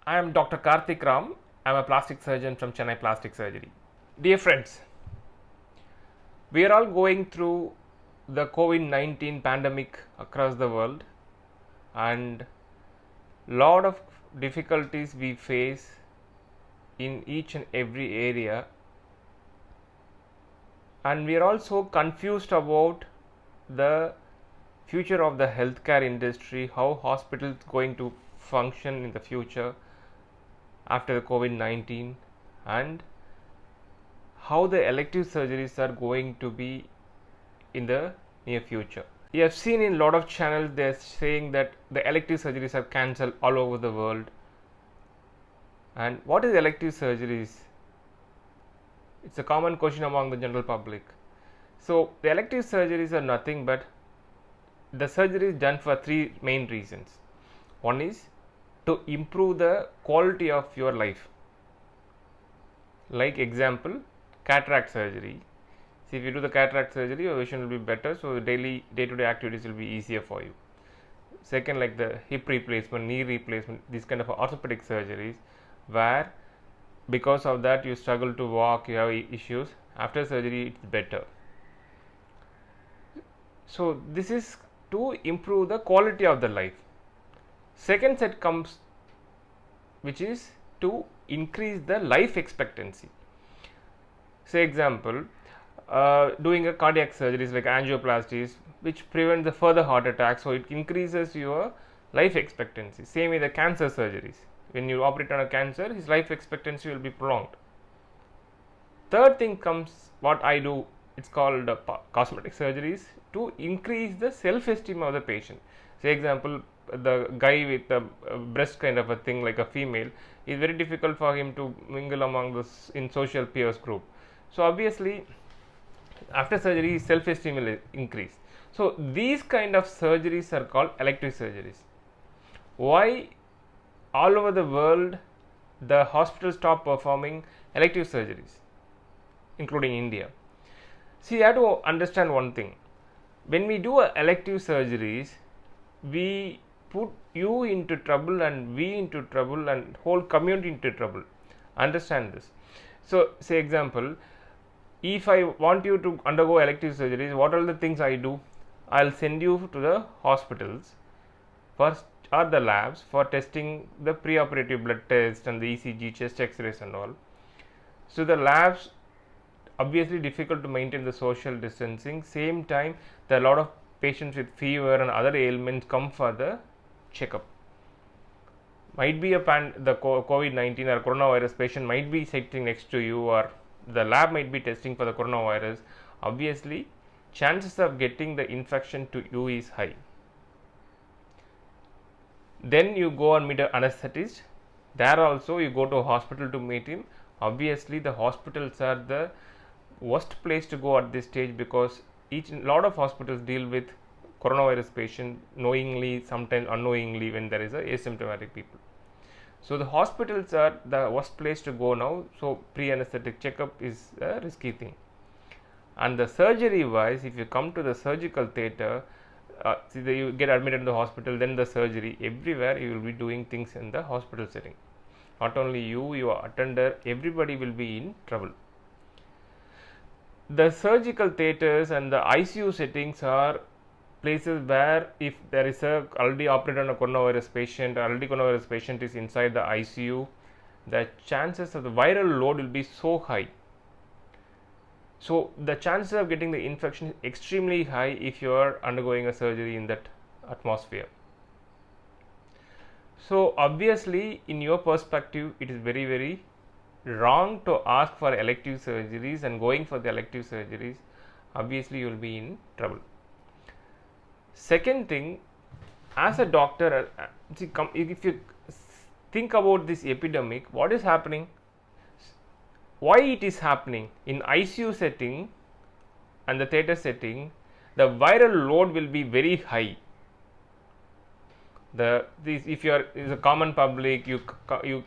I am Dr. Karthik Ram. I am a plastic surgeon from Chennai Plastic Surgery. Dear friends, we are all going through the COVID-19 pandemic across the world, and lot of difficulties we face in each and every area, and we are also confused about the future of the healthcare industry, how hospitals going to function in the future after the COVID-19, and how the elective surgeries are going to be in the near future. You have seen in a lot of channels they are saying that the elective surgeries are cancelled all over the world. And what is elective surgeries? It's a common question among the general public. So the elective surgeries are nothing but the surgery is done for three main reasons. One is to improve the quality of your life. Like example, cataract surgery. See, if you do the cataract surgery, your vision will be better, so the day-to-day activities will be easier for you. Second, like the hip replacement, knee replacement, these kind of orthopedic surgeries, where because of that you struggle to walk, you have issues. After surgery, it's better. So this is to improve the quality of the life. Second set comes, which is to increase the life expectancy. Say example, doing a cardiac surgeries like angioplasties, which prevent the further heart attack, so it increases your life expectancy. Same with the cancer surgeries. When you operate on a cancer, his life expectancy will be prolonged. Third thing comes, what I do, it's called cosmetic surgeries to increase the self-esteem of the patient. Say example, the guy with the breast kind of a thing like a female, is very difficult for him to mingle among this in social peers group. So obviously after surgery self-esteem will increase. So these kind of surgeries are called elective surgeries. Why all over the world the hospitals stop performing elective surgeries, including India? See, you have to understand one thing. When we do elective surgeries, we put you into trouble and we into trouble and whole community into trouble. Understand this. So say example, if I want you to undergo elective surgeries, what are the things I do? I'll send you to the hospitals first or the labs for testing the preoperative blood test and the ECG, chest x-rays and all. So the labs, obviously difficult to maintain the social distancing. Same time, there are a lot of patients with fever and other ailments come for the checkup. Might be the COVID-19 or coronavirus patient might be sitting next to you, or the lab might be testing for the coronavirus. Obviously, chances of getting the infection to you is high. Then you go and meet an anesthetist. There also you go to a hospital to meet him. Obviously, the hospitals are the worst place to go at this stage, because lot of hospitals deal with coronavirus patient knowingly, sometimes unknowingly, when there is a asymptomatic people. So the hospitals are the worst place to go now. So pre-anesthetic checkup is a risky thing. And the surgery wise, if you come to the surgical theatre, you get admitted in the hospital, then the surgery, everywhere you will be doing things in the hospital setting. Not only you, your attender, everybody will be in trouble. The surgical theatres and the ICU settings are places where if there is a already operated on a coronavirus patient, already coronavirus patient is inside the ICU, the chances of the viral load will be so high. So the chances of getting the infection is extremely high if you are undergoing a surgery in that atmosphere. So obviously, in your perspective, it is very, very wrong to ask for elective surgeries, and going for the elective surgeries, obviously you will be in trouble. Second thing, as a doctor, if you think about this epidemic, what is happening? Why it is happening? In ICU setting and the theatre setting, the viral load will be very high. If you are is a common public, you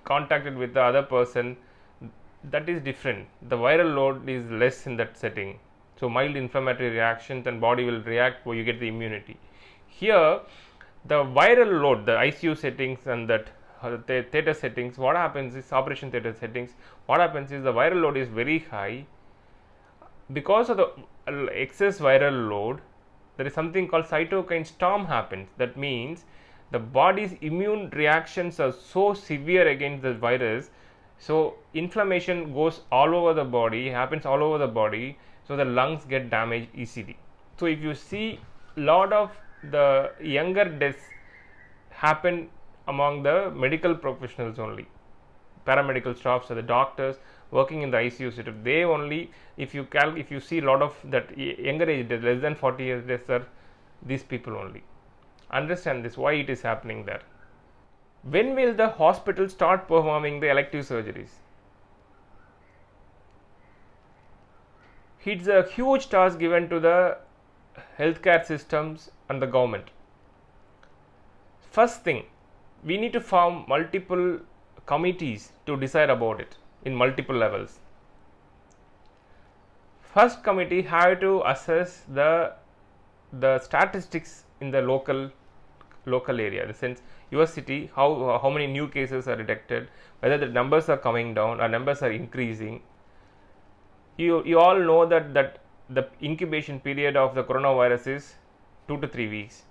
contacted with the other person, that is different. The viral load is less in that setting. So mild inflammatory reactions and body will react where you get the immunity. Here the viral load, the ICU settings and that theater settings, what happens is operation theater settings, what happens is the viral load is very high. Because of the excess viral load, there is something called cytokine storm happens. That means the body's immune reactions are so severe against the virus, so inflammation goes all over the body, happens all over the body, so the lungs get damaged easily. So if you see lot of the younger deaths happen among the medical professionals only, paramedical staffs or the doctors working in the ICU setup, they only, if you see a lot of that younger age deaths, less than 40 years deaths, are these people only. Understand this, why it is happening there. When will the hospital start performing the elective surgeries? It's a huge task given to the healthcare systems and the government. First thing, we need to form multiple committees to decide about it in multiple levels. First committee have to assess the statistics in the local area, in the sense your city, how many new cases are detected, whether the numbers are coming down or numbers are increasing. You all know that the incubation period of the coronavirus is 2 to 3 weeks.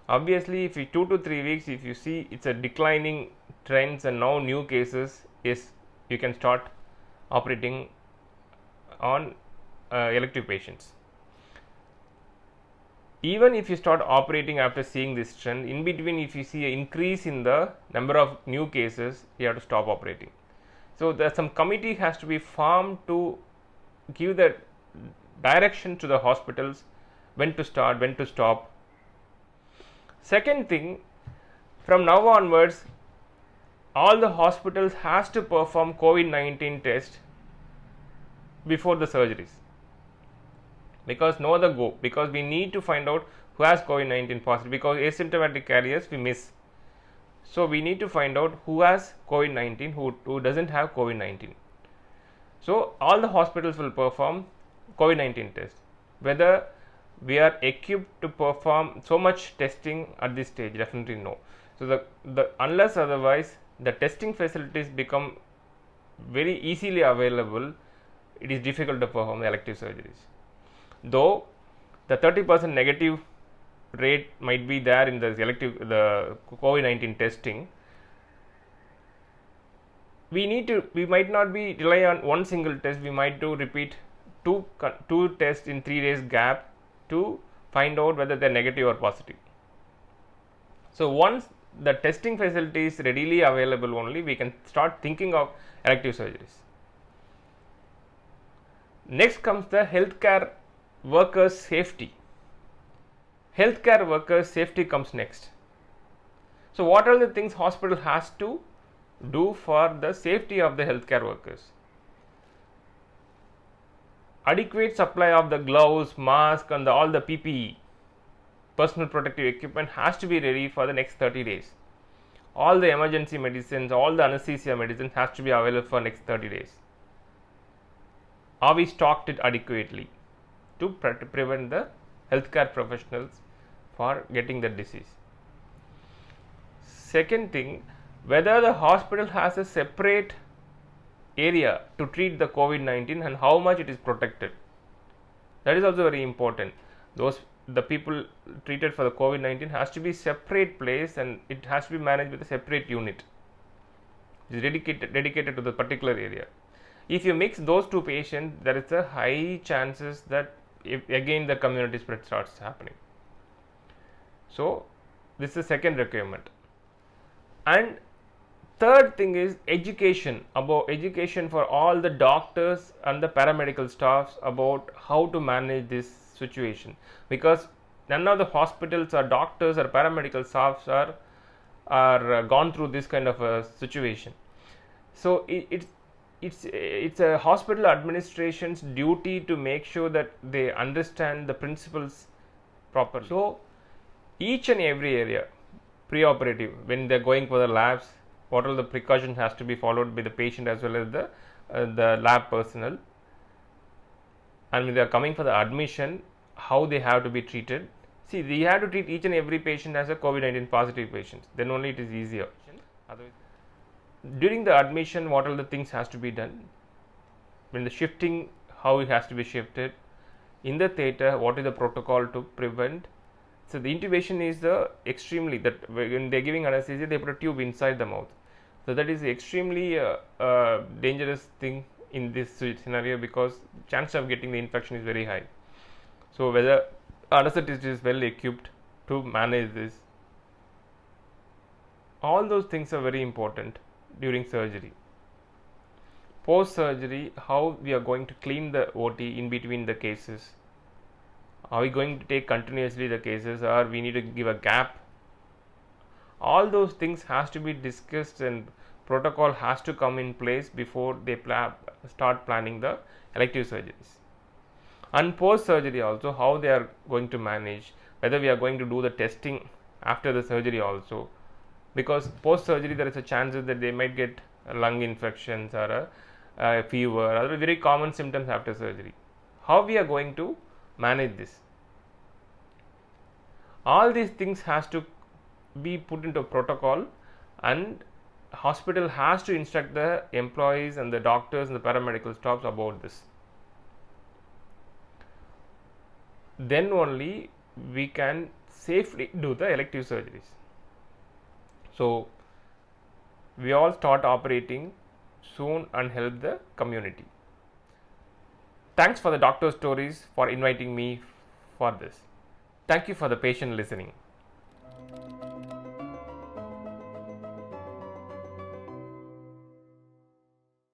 Obviously, if 2 to 3 weeks, if you see it's a declining trends and now new cases, yes, you can start operating on elective patients. Even if you start operating after seeing this trend, in between if you see an increase in the number of new cases, you have to stop operating. So there some committee has to be formed to give the direction to the hospitals, when to start, when to stop. Second thing, from now onwards, all the hospitals has to perform COVID-19 test before the surgeries, because no other go, because we need to find out who has COVID-19 positive, because asymptomatic carriers we miss. So we need to find out who has COVID-19, who doesn't have COVID-19. So all the hospitals will perform COVID-19 test. Whether we are equipped to perform so much testing at this stage, definitely no. So the unless otherwise the testing facilities become very easily available, it is difficult to perform the elective surgeries. Though the 30% negative rate might be there in the COVID-19 testing, we might not be rely on one single test. We might do repeat two tests in 3 days gap to find out whether they are negative or positive. So once the testing facility is readily available, only we can start thinking of elective surgeries. Next comes the healthcare workers' safety. Healthcare workers' safety comes next. So what are the things hospital has to do for the safety of the healthcare workers? Adequate supply of the gloves, mask and all the PPE, personal protective equipment, has to be ready for the next 30 days. All the emergency medicines, all the anesthesia medicines has to be available for next 30 days. Are we stocked it adequately to prevent the healthcare professionals for getting the disease? Second thing, whether the hospital has a separate area to treat the COVID-19 and how much it is protected. That is also very important. The people treated for the COVID-19 has to be separate place, and it has to be managed with a separate unit. It is dedicated to the particular area. If you mix those two patients, there is a high chances that again the community spread starts happening. So this is the second requirement. And third thing is education for all the doctors and the paramedical staffs about how to manage this situation, because none of the hospitals or doctors or paramedical staffs are gone through this kind of a situation. So it's a hospital administration's duty to make sure that they understand the principles properly. So each and every area, pre-operative, when they're going for the labs, what all the precautions has to be followed by the patient as well as the lab personnel, and when they are coming for the admission, how they have to be treated. See, we have to treat each and every patient as a COVID-19 positive patient, then only it is easier. Otherwise, during the admission, what all the things has to be done, when the shifting, how it has to be shifted, in the theater, what is the protocol to prevent. So the intubation is the extremely, that when they're giving anesthesia, they put a tube inside the mouth. So that is extremely dangerous thing in this scenario, because chance of getting the infection is very high. So whether anesthetist is well equipped to manage this, all those things are very important during surgery. Post surgery, how we are going to clean the OT in between the cases. Are we going to take continuously the cases, or we need to give a gap? All those things has to be discussed, and protocol has to come in place before they start planning the elective surgeries. And post surgery also, how they are going to manage, whether we are going to do the testing after the surgery also, because post surgery there is a chance that they might get lung infections or a fever, other very common symptoms after surgery. How we are going to manage this? All these things has to be put into protocol, and hospital has to instruct the employees and the doctors and the paramedical staffs about this. Then only we can safely do the elective surgeries. So we all start operating soon and help the community. Thanks for the doctor stories for inviting me for this. Thank you for the patient listening.